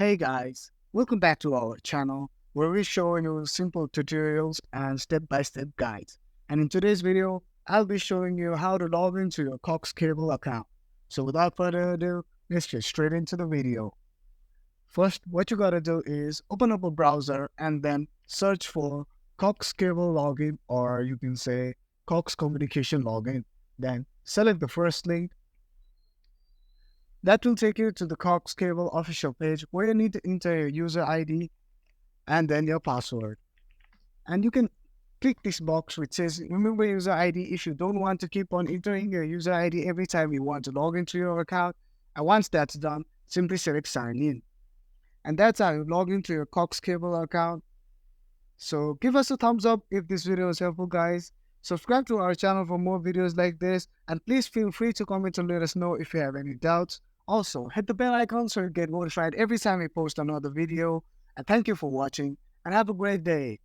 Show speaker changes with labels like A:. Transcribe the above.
A: Hey guys, welcome back to our channel where we show you simple tutorials and step-by-step guides. And in today's video, I'll be showing you how to log into your Cox Cable account. So without further ado, let's get straight into the video. First, what you gotta do is open up a browser and then search for Cox Cable Login, or you can say Cox Communication Login. Then select the first link. That will take you to the Cox Cable official page where you need to enter your user ID and then your password. And you can click this box which says remember user ID if you don't want to keep on entering your user ID every time you want to log into your account. And once that's done, simply select sign in. And that's how you log into your Cox Cable account. So give us a thumbs up if this video is helpful, guys. Subscribe to our channel for more videos like this, and please feel free to comment and let us know if you have any doubts. Also, hit the bell icon so you get notified every time we post another video. And thank you for watching, and have a great day.